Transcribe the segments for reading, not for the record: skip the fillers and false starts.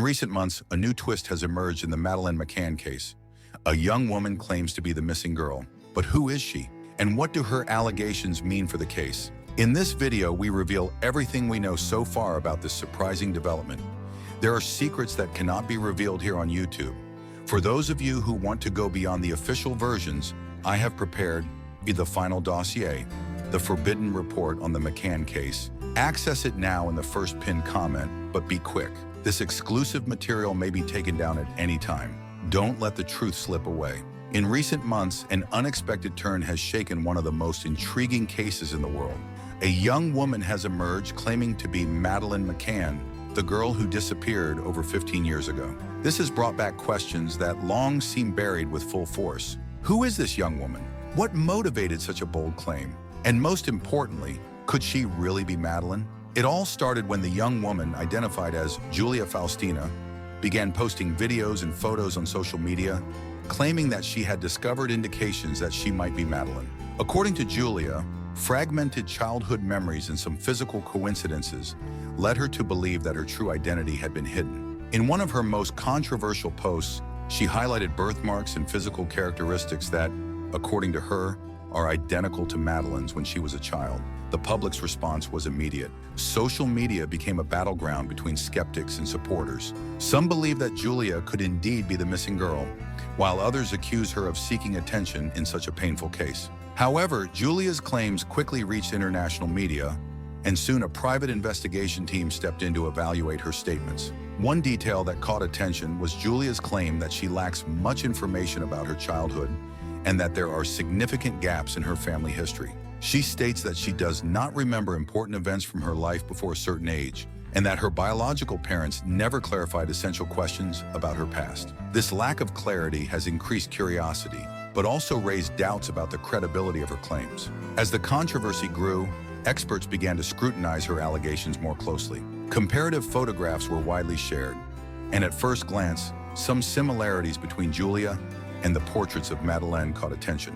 In recent months, a new twist has emerged in the Madeleine McCann case. A young woman claims to be the missing girl. But who is she? And what do her allegations mean for the case? In this video, we reveal everything we know so far about this surprising development. There are secrets that cannot be revealed here on YouTube. For those of you who want to go beyond the official versions, I have prepared the final dossier, the forbidden report on the McCann case. Access it now in the first pinned comment, but be quick. This exclusive material may be taken down at any time. Don't let the truth slip away. In recent months, an unexpected turn has shaken one of the most intriguing cases in the world. A young woman has emerged claiming to be Madeleine McCann, the girl who disappeared over 15 years ago. This has brought back questions that long seemed buried with full force. Who is this young woman? What motivated such a bold claim? And most importantly, could she really be Madeleine? It all started when the young woman, identified as Julia Faustina, began posting videos and photos on social media, claiming that she had discovered indications that she might be Madeleine. According to Julia, fragmented childhood memories and some physical coincidences led her to believe that her true identity had been hidden. In one of her most controversial posts, she highlighted birthmarks and physical characteristics that, according to her, are identical to Madeleine's when she was a child. The public's response was immediate. Social media became a battleground between skeptics and supporters. Some believe that Julia could indeed be the missing girl, while others accuse her of seeking attention in such a painful case. However, Julia's claims quickly reached international media, and soon a private investigation team stepped in to evaluate her statements. One detail that caught attention was Julia's claim that she lacks much information about her childhood and that there are significant gaps in her family history. She states that she does not remember important events from her life before a certain age, and that her biological parents never clarified essential questions about her past. This lack of clarity has increased curiosity, but also raised doubts about the credibility of her claims. As the controversy grew, experts began to scrutinize her allegations more closely. Comparative photographs were widely shared, and at first glance, some similarities between Julia and the portraits of Madeleine caught attention.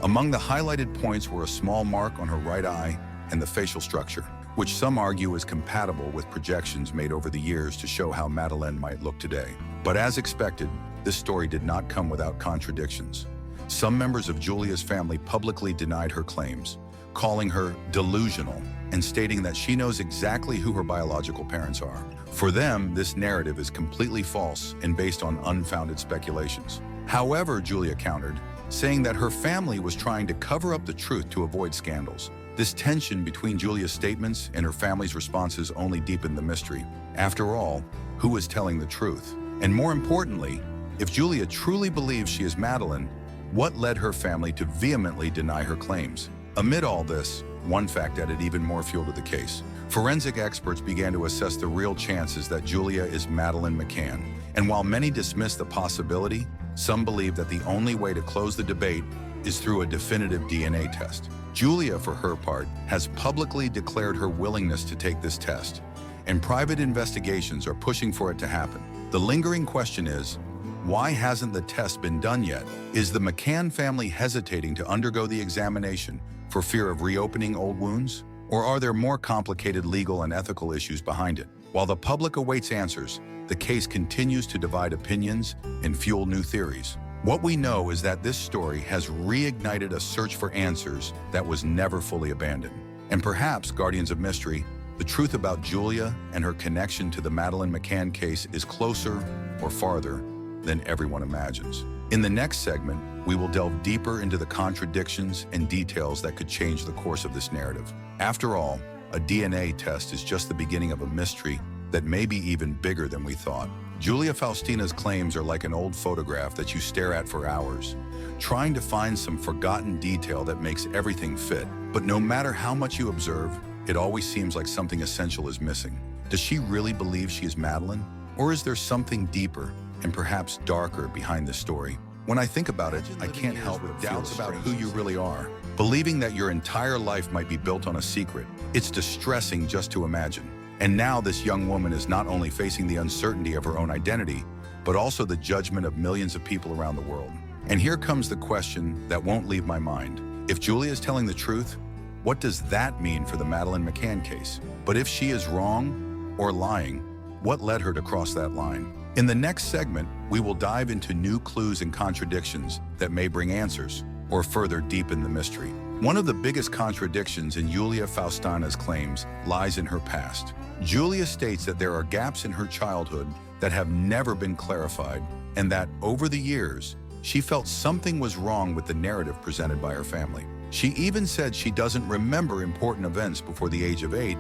Among the highlighted points were a small mark on her right eye and the facial structure, which some argue is compatible with projections made over the years to show how Madeleine might look today. But as expected, this story did not come without contradictions. Some members of Julia's family publicly denied her claims, calling her delusional and stating that she knows exactly who her biological parents are. For them, this narrative is completely false and based on unfounded speculations. However, Julia countered, saying that her family was trying to cover up the truth to avoid scandals. This tension between Julia's statements and her family's responses only deepened the mystery. After all, who is telling the truth? And more importantly, if Julia truly believes she is Madeleine, what led her family to vehemently deny her claims? Amid all this, one fact added even more fuel to the case. Forensic experts began to assess the real chances that Julia is Madeleine McCann. And while many dismiss the possibility, some believe that the only way to close the debate is through a definitive DNA test. Julia, for her part, has publicly declared her willingness to take this test, and private investigations are pushing for it to happen. The lingering question is, why hasn't the test been done yet? Is the McCann family hesitating to undergo the examination for fear of reopening old wounds? Or are there more complicated legal and ethical issues behind it? While the public awaits answers, the case continues to divide opinions and fuel new theories. What we know is that this story has reignited a search for answers that was never fully abandoned. And perhaps, guardians of mystery, the truth about Julia and her connection to the Madeleine McCann case is closer or farther than everyone imagines. In the next segment, we will delve deeper into the contradictions and details that could change the course of this narrative. After all, a DNA test is just the beginning of a mystery that may be even bigger than we thought. Julia Faustina's claims are like an old photograph that you stare at for hours, trying to find some forgotten detail that makes everything fit. But no matter how much you observe, it always seems like something essential is missing. Does she really believe she is Madeleine? Or is there something deeper and perhaps darker behind this story? When I think about it, I can't help but doubts about who you really are. Believing that your entire life might be built on a secret, it's distressing just to imagine. And now this young woman is not only facing the uncertainty of her own identity, but also the judgment of millions of people around the world. And here comes the question that won't leave my mind. If Julia is telling the truth, what does that mean for the Madeleine McCann case? But if she is wrong or lying, what led her to cross that line. In the next segment, we will dive into new clues and contradictions that may bring answers or further deepen the mystery. One of the biggest contradictions in Julia Faustina's claims lies in her past. Julia states that there are gaps in her childhood that have never been clarified, and that, over the years, she felt something was wrong with the narrative presented by her family. She even said she doesn't remember important events before the age of 8,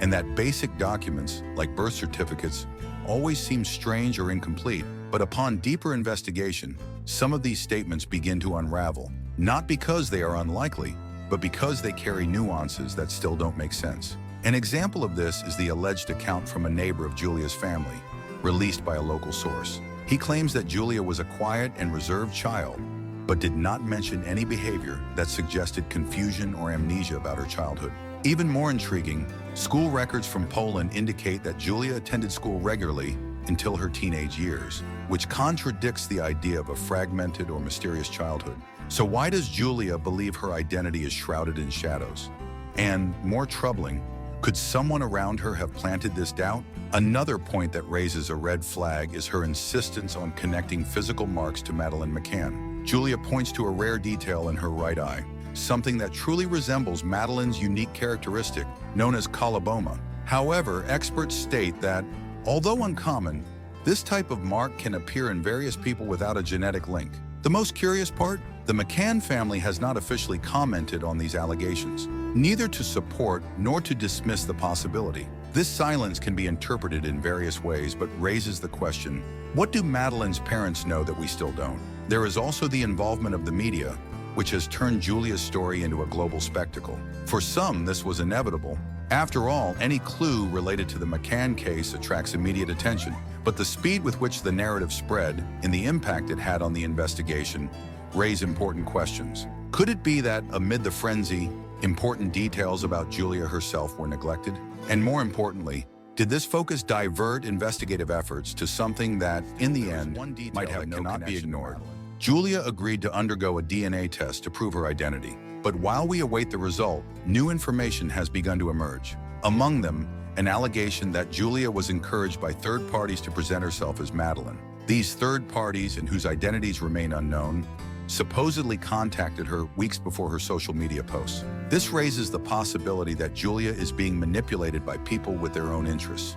and that basic documents, like birth certificates, always seem strange or incomplete. But upon deeper investigation, some of these statements begin to unravel, not because they are unlikely, but because they carry nuances that still don't make sense. An example of this is the alleged account from a neighbor of Julia's family, released by a local source. He claims that Julia was a quiet and reserved child, but did not mention any behavior that suggested confusion or amnesia about her childhood. Even more intriguing, school records from Poland indicate that Julia attended school regularly until her teenage years, which contradicts the idea of a fragmented or mysterious childhood. So why does Julia believe her identity is shrouded in shadows? And, more troubling, could someone around her have planted this doubt? Another point that raises a red flag is her insistence on connecting physical marks to Madeleine McCann. Julia points to a rare detail in her right eye, something that truly resembles Madeleine's unique characteristic, known as coloboma. However, experts state that, although uncommon, this type of mark can appear in various people without a genetic link. The most curious part? The McCann family has not officially commented on these allegations, neither to support nor to dismiss the possibility. This silence can be interpreted in various ways, but raises the question, what do Madeleine's parents know that we still don't? There is also the involvement of the media, which has turned Julia's story into a global spectacle. For some, this was inevitable. After all, any clue related to the McCann case attracts immediate attention, but the speed with which the narrative spread and the impact it had on the investigation raise important questions. Could it be that, amid the frenzy, important details about Julia herself were neglected? And more importantly, did this focus divert investigative efforts to something that, in the end, might have no connection be ignored? Julia agreed to undergo a DNA test to prove her identity. But while we await the result, new information has begun to emerge. Among them, an allegation that Julia was encouraged by third parties to present herself as Madeleine. These third parties, and whose identities remain unknown, supposedly contacted her weeks before her social media posts. This raises the possibility that Julia is being manipulated by people with their own interests.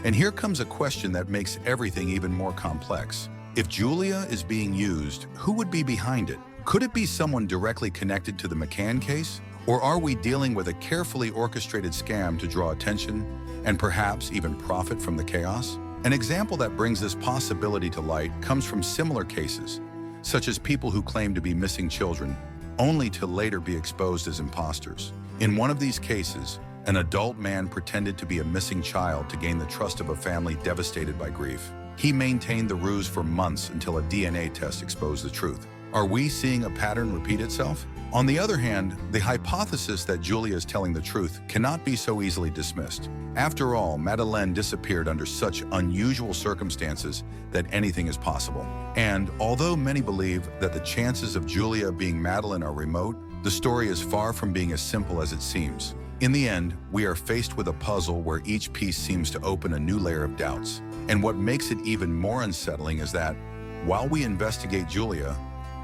And here comes a question that makes everything even more complex. If Julia is being used, who would be behind it? Could it be someone directly connected to the McCann case? Or are we dealing with a carefully orchestrated scam to draw attention and perhaps even profit from the chaos? An example that brings this possibility to light comes from similar cases, such as people who claim to be missing children, only to later be exposed as imposters. In one of these cases, an adult man pretended to be a missing child to gain the trust of a family devastated by grief. He maintained the ruse for months until a DNA test exposed the truth. Are we seeing a pattern repeat itself? On the other hand, the hypothesis that Julia is telling the truth cannot be so easily dismissed. After all, Madeleine disappeared under such unusual circumstances that anything is possible. And although many believe that the chances of Julia being Madeleine are remote, the story is far from being as simple as it seems. In the end, we are faced with a puzzle where each piece seems to open a new layer of doubts. And what makes it even more unsettling is that, while we investigate Julia,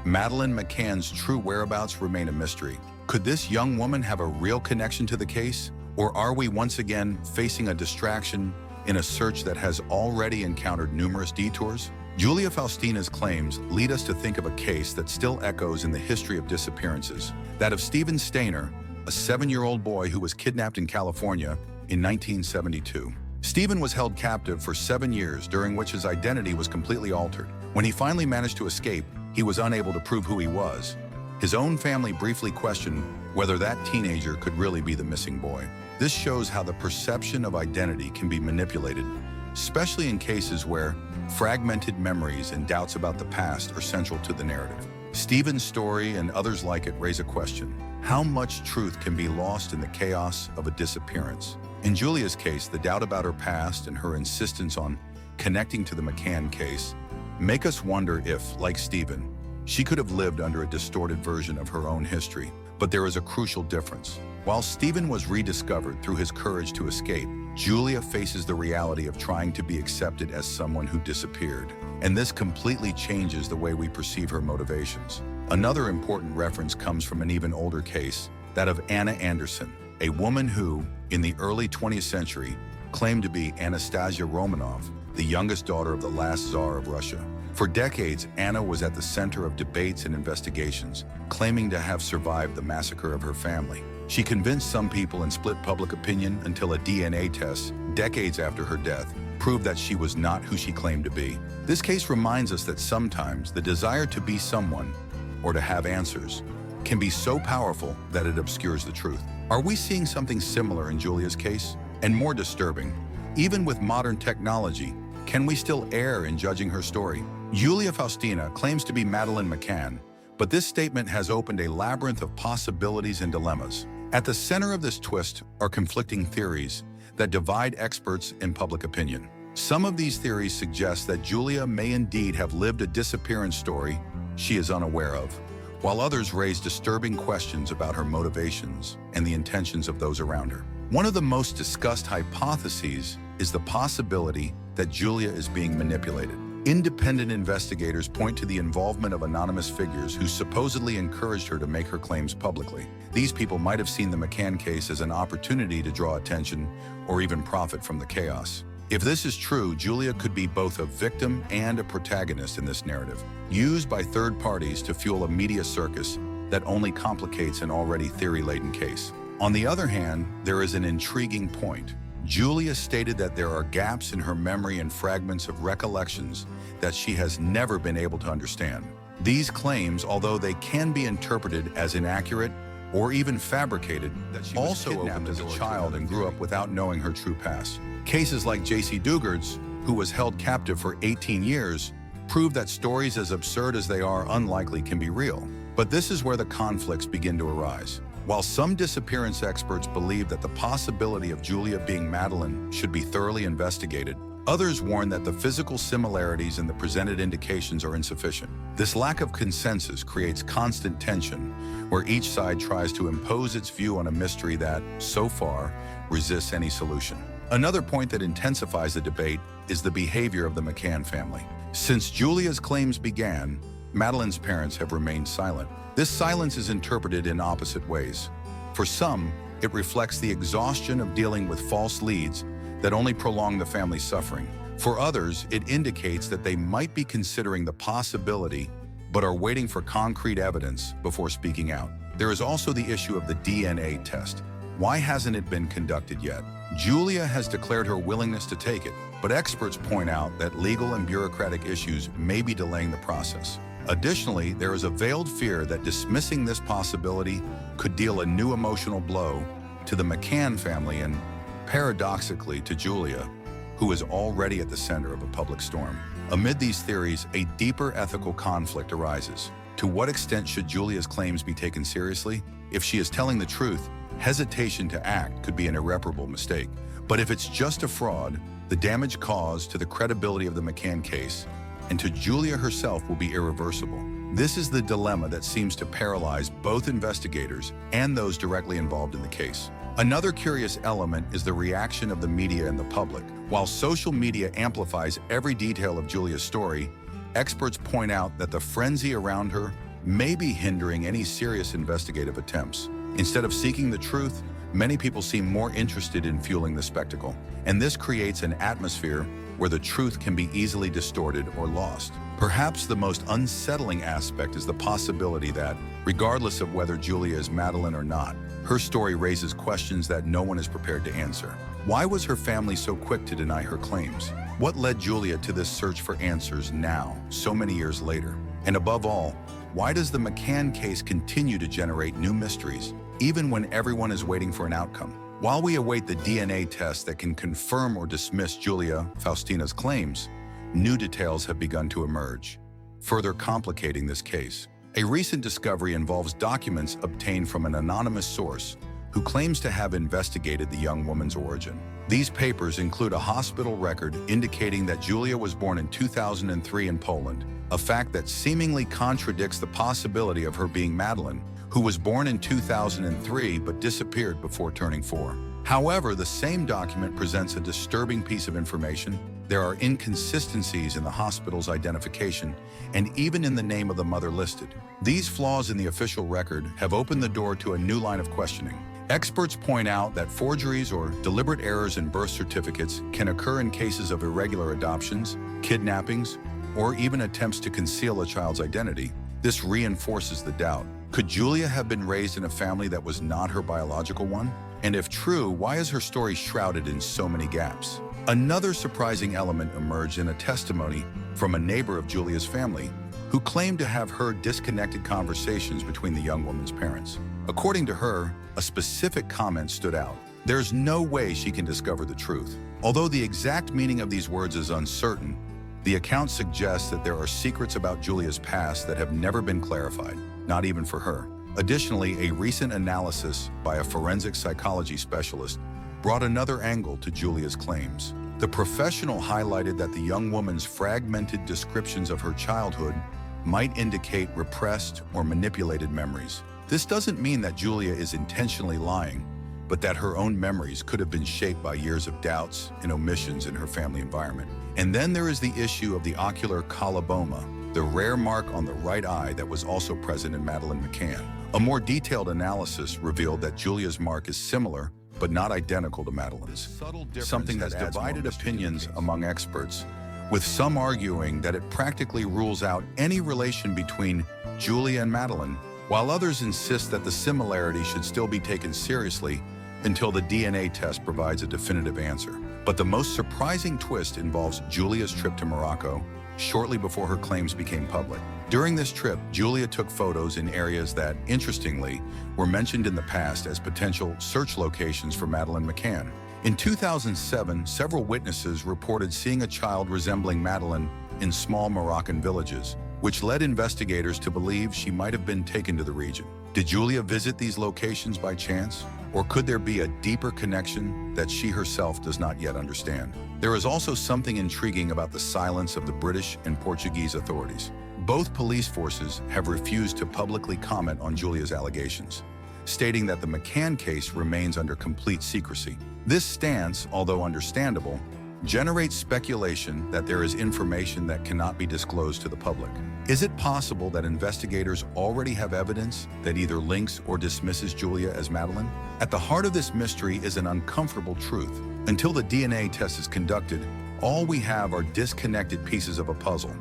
Madeleine McCann's true whereabouts remain a mystery. Could this young woman have a real connection to the case? Or are we once again facing a distraction in a search that has already encountered numerous detours? Julia Faustina's claims lead us to think of a case that still echoes in the history of disappearances, that of Stephen Stainer, a 7-year-old boy who was kidnapped in California in 1972. Stephen was held captive for 7 years, during which his identity was completely altered. When he finally managed to escape, he was unable to prove who he was. His own family briefly questioned whether that teenager could really be the missing boy. This shows how the perception of identity can be manipulated, especially in cases where fragmented memories and doubts about the past are central to the narrative. Stephen's story and others like it raise a question. How much truth can be lost in the chaos of a disappearance? In Julia's case, the doubt about her past and her insistence on connecting to the McCann case make us wonder if, like Stephen, she could have lived under a distorted version of her own history. But there is a crucial difference. While Stephen was rediscovered through his courage to escape, Julia faces the reality of trying to be accepted as someone who disappeared, and this completely changes the way we perceive her motivations. Another important reference comes from an even older case, that of Anna Anderson, a woman who, in the early 20th century, claimed to be Anastasia Romanov, the youngest daughter of the last Tsar of Russia. For decades, Anna was at the center of debates and investigations, claiming to have survived the massacre of her family. She convinced some people and split public opinion until a DNA test, decades after her death, proved that she was not who she claimed to be. This case reminds us that sometimes the desire to be someone, or to have answers, can be so powerful that it obscures the truth. Are we seeing something similar in Julia's case? And more disturbing, even with modern technology, can we still err in judging her story? Julia Faustina claims to be Madeleine McCann, but this statement has opened a labyrinth of possibilities and dilemmas. At the center of this twist are conflicting theories that divide experts and public opinion. Some of these theories suggest that Julia may indeed have lived a disappearance story she is unaware of, while others raise disturbing questions about her motivations and the intentions of those around her. One of the most discussed hypotheses is the possibility that Julia is being manipulated. Independent investigators point to the involvement of anonymous figures who supposedly encouraged her to make her claims publicly. These people might have seen the McCann case as an opportunity to draw attention or even profit from the chaos. If this is true, Julia could be both a victim and a protagonist in this narrative, used by third parties to fuel a media circus that only complicates an already theory-laden case. On the other hand, there is an intriguing point. Julia stated that there are gaps in her memory and fragments of recollections that she has never been able to understand. These claims, although they can be interpreted as inaccurate or even fabricated, that she also kidnapped as a child and grew up without knowing her true past. Cases like J.C. Dugard's, who was held captive for 18 years, prove that stories as absurd as they are unlikely can be real. But this is where the conflicts begin to arise. While some disappearance experts believe that the possibility of Julia being Madeleine should be thoroughly investigated, others warn that the physical similarities and the presented indications are insufficient. This lack of consensus creates constant tension, where each side tries to impose its view on a mystery that, so far, resists any solution. Another point that intensifies the debate is the behavior of the McCann family. Since Julia's claims began, Madeleine's parents have remained silent. This silence is interpreted in opposite ways. For some, it reflects the exhaustion of dealing with false leads that only prolong the family's suffering. For others, it indicates that they might be considering the possibility, but are waiting for concrete evidence before speaking out. There is also the issue of the DNA test. Why hasn't it been conducted yet? Julia has declared her willingness to take it, but experts point out that legal and bureaucratic issues may be delaying the process. Additionally, there is a veiled fear that dismissing this possibility could deal a new emotional blow to the McCann family and, paradoxically, to Julia, who is already at the center of a public storm. Amid these theories, a deeper ethical conflict arises. To what extent should Julia's claims be taken seriously? If she is telling the truth, hesitation to act could be an irreparable mistake. But if it's just a fraud, the damage caused to the credibility of the McCann case and to Julia herself will be irreversible. This is the dilemma that seems to paralyze both investigators and those directly involved in the case. Another curious element is the reaction of the media and the public. While social media amplifies every detail of Julia's story, experts point out that the frenzy around her may be hindering any serious investigative attempts. Instead of seeking the truth, many people seem more interested in fueling the spectacle, and this creates an atmosphere where the truth can be easily distorted or lost. Perhaps the most unsettling aspect is the possibility that, regardless of whether Julia is Madeleine or not, her story raises questions that no one is prepared to answer. Why was her family so quick to deny her claims? What led Julia to this search for answers now, so many years later? And above all, why does the McCann case continue to generate new mysteries, even when everyone is waiting for an outcome? While we await the DNA test that can confirm or dismiss Julia Faustina's claims, new details have begun to emerge, further complicating this case. A recent discovery involves documents obtained from an anonymous source who claims to have investigated the young woman's origin. These papers include a hospital record indicating that Julia was born in 2003 in Poland, a fact that seemingly contradicts the possibility of her being Madeleine, who was born in 2003 but disappeared before turning 4. However, the same document presents a disturbing piece of information. There are inconsistencies in the hospital's identification and even in the name of the mother listed. These flaws in the official record have opened the door to a new line of questioning. Experts point out that forgeries or deliberate errors in birth certificates can occur in cases of irregular adoptions, kidnappings, or even attempts to conceal a child's identity. This reinforces the doubt. Could Julia have been raised in a family that was not her biological one? And if true, why is her story shrouded in so many gaps? Another surprising element emerged in a testimony from a neighbor of Julia's family who claimed to have heard disconnected conversations between the young woman's parents. According to her, a specific comment stood out. There's no way she can discover the truth. Although the exact meaning of these words is uncertain, the account suggests that there are secrets about Julia's past that have never been clarified, not even for her. Additionally, a recent analysis by a forensic psychology specialist brought another angle to Julia's claims. The professional highlighted that the young woman's fragmented descriptions of her childhood might indicate repressed or manipulated memories. This doesn't mean that Julia is intentionally lying, but that her own memories could have been shaped by years of doubts and omissions in her family environment. And then there is the issue of the ocular coloboma, the rare mark on the right eye that was also present in Madeleine McCann. A more detailed analysis revealed that Julia's mark is similar but not identical to Madeleine's, something that divided opinions among experts, with some arguing that it practically rules out any relation between Julia and Madeleine, while others insist that the similarity should still be taken seriously until the DNA test provides a definitive answer. But the most surprising twist involves Julia's trip to Morocco shortly before her claims became public. During this trip, Julia took photos in areas that, interestingly, were mentioned in the past as potential search locations for Madeleine McCann. In 2007, several witnesses reported seeing a child resembling Madeleine in small Moroccan villages, which led investigators to believe she might have been taken to the region. Did Julia visit these locations by chance? Or could there be a deeper connection that she herself does not yet understand? There is also something intriguing about the silence of the British and Portuguese authorities. Both police forces have refused to publicly comment on Julia's allegations, stating that the McCann case remains under complete secrecy. This stance, although understandable, generates speculation that there is information that cannot be disclosed to the public. Is it possible that investigators already have evidence that either links or dismisses Julia as Madeleine? At the heart of this mystery is an uncomfortable truth. Until the DNA test is conducted, all we have are disconnected pieces of a puzzle.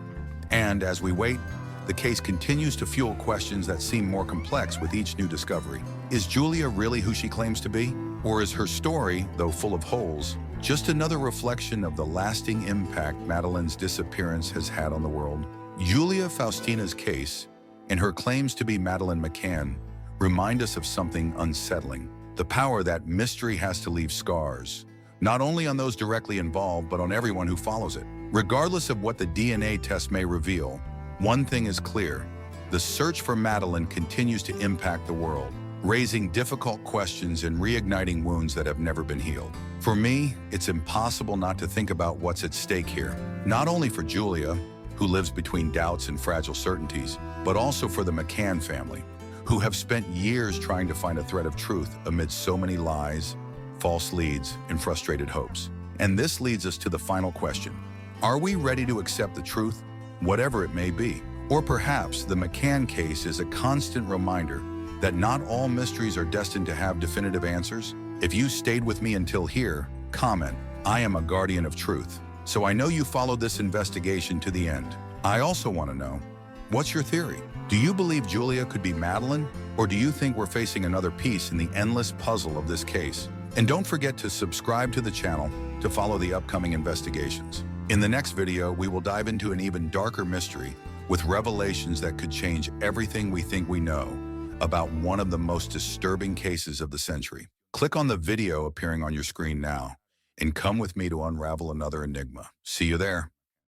And as we wait, the case continues to fuel questions that seem more complex with each new discovery. Is Julia really who she claims to be? Or is her story, though full of holes, just another reflection of the lasting impact Madeleine's disappearance has had on the world? Julia Faustina's case and her claims to be Madeleine McCann remind us of something unsettling: the power that mystery has to leave scars, not only on those directly involved, but on everyone who follows it. Regardless of what the DNA test may reveal, one thing is clear: the search for Madeleine continues to impact the world, raising difficult questions and reigniting wounds that have never been healed. For me, it's impossible not to think about what's at stake here, not only for Julia, who lives between doubts and fragile certainties, but also for the McCann family, who have spent years trying to find a thread of truth amid so many lies, false leads, and frustrated hopes. And this leads us to the final question: are we ready to accept the truth, whatever it may be? Or perhaps the McCann case is a constant reminder that not all mysteries are destined to have definitive answers? If you stayed with me until here, comment, "I am a guardian of truth." So I know you followed this investigation to the end. I also want to know, what's your theory? Do you believe Julia could be Madeleine? Or do you think we're facing another piece in the endless puzzle of this case? And don't forget to subscribe to the channel to follow the upcoming investigations. In the next video, we will dive into an even darker mystery with revelations that could change everything we think we know about one of the most disturbing cases of the century. Click on the video appearing on your screen now and come with me to unravel another enigma. See you there.